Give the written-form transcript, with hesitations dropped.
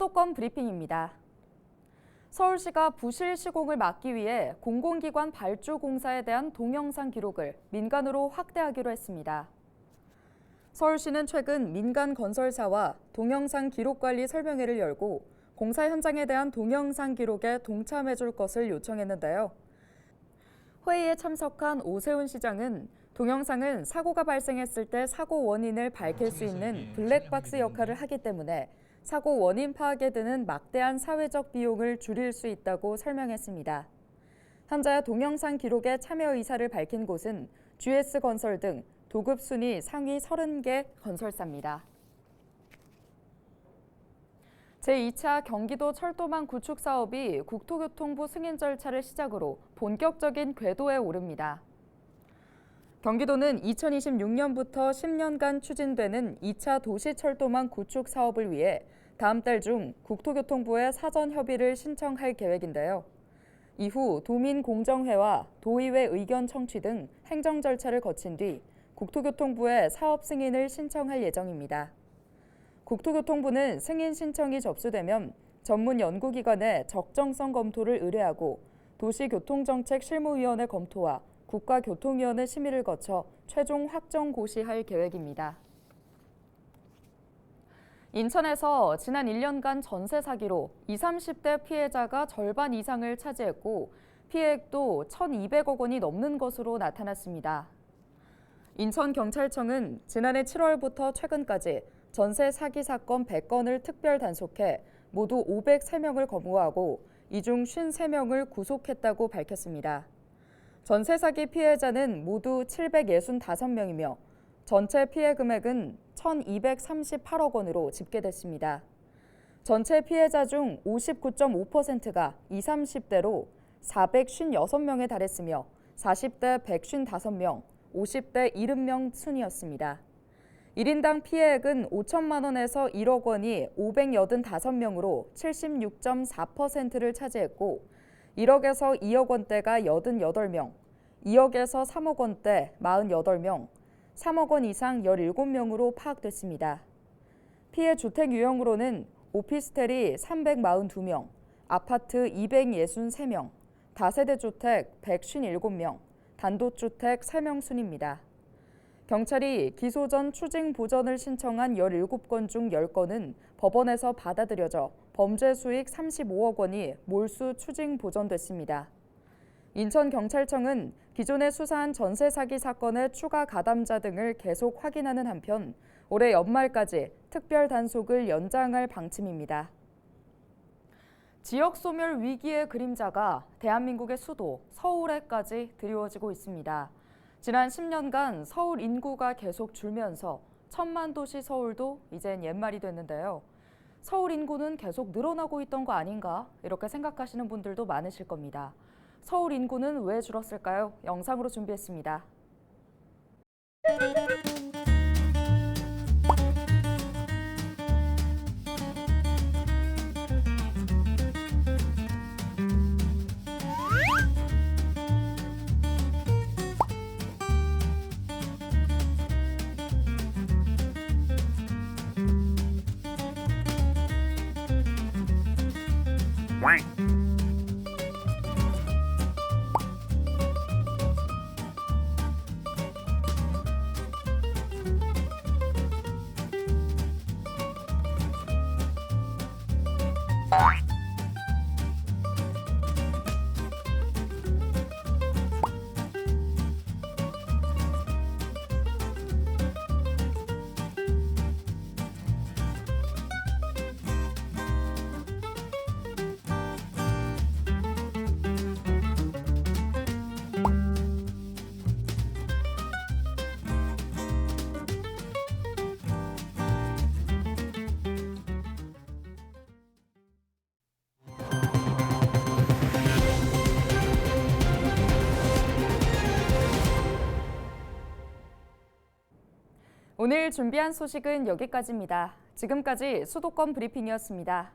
수도권 브리핑입니다. 서울시가 부실 시공을 막기 위해 공공기관 발주 공사에 대한 동영상 기록을 민간으로 확대하기로 했습니다. 서울시는 최근 민간 건설사와 동영상 기록 관리 설명회를 열고 공사 현장에 대한 동영상 기록에 동참해 줄 것을 요청했는데요. 회의에 참석한 오세훈 시장은 동영상은 사고가 발생했을 때 사고 원인을 밝힐 수 있는 블랙박스 역할을 하기 때문에 사고 원인 파악에 드는 막대한 사회적 비용을 줄일 수 있다고 설명했습니다. 현재 동영상 기록에 참여 의사를 밝힌 곳은 GS건설 등 도급 순위 상위 30개 건설사입니다. 제2차 경기도 철도망 구축 사업이 국토교통부 승인 절차를 시작으로 본격적인 궤도에 오릅니다. 경기도는 2026년부터 10년간 추진되는 2차 도시철도망 구축 사업을 위해 다음 달 중 국토교통부에 사전 협의를 신청할 계획인데요. 이후 도민공정회와 도의회 의견 청취 등 행정 절차를 거친 뒤 국토교통부에 사업 승인을 신청할 예정입니다. 국토교통부는 승인 신청이 접수되면 전문 연구기관에 적정성 검토를 의뢰하고 도시교통정책 실무위원회 검토와 국가교통위원회 심의를 거쳐 최종 확정 고시할 계획입니다. 인천에서 지난 1년간 전세 사기로 20, 30대 피해자가 절반 이상을 차지했고 피해액도 1,200억 원이 넘는 것으로 나타났습니다. 인천경찰청은 지난해 7월부터 최근까지 전세 사기 사건 100건을 특별 단속해 모두 503명을 검거하고 이 중 53명을 구속했다고 밝혔습니다. 전세 사기 피해자는 모두 765명이며 전체 피해 금액은 1,238억 원으로 집계됐습니다. 전체 피해자 중 59.5%가 20, 30대로 456명에 달했으며 40대 155명, 50대 70명 순이었습니다. 1인당 피해액은 5천만 원에서 1억 원이 585명으로 76.4%를 차지했고 1억에서 2억 원대가 88명, 2억에서 3억 원대 48명, 3억 원 이상 17명으로 파악됐습니다. 피해 주택 유형으로는 오피스텔이 342명, 아파트 263명, 다세대 주택 157명, 단독주택 3명 순입니다. 경찰이 기소 전 추징 보전을 신청한 17건 중 10건은 법원에서 받아들여져 범죄 수익 35억 원이 몰수 추징 보전됐습니다. 인천경찰청은 기존에 수사한 전세 사기 사건의 추가 가담자 등을 계속 확인하는 한편 올해 연말까지 특별 단속을 연장할 방침입니다. 지역 소멸 위기의 그림자가 대한민국의 수도 서울에까지 드리워지고 있습니다. 지난 10년간 서울 인구가 계속 줄면서 천만 도시 서울도 이젠 옛말이 됐는데요. 서울 인구는 계속 늘어나고 있던 거 아닌가? 이렇게 생각하시는 분들도 많으실 겁니다. 서울 인구는 왜 줄었을까요? 영상으로 준비했습니다. 오늘 준비한 소식은 여기까지입니다. 지금까지 수도권 브리핑이었습니다.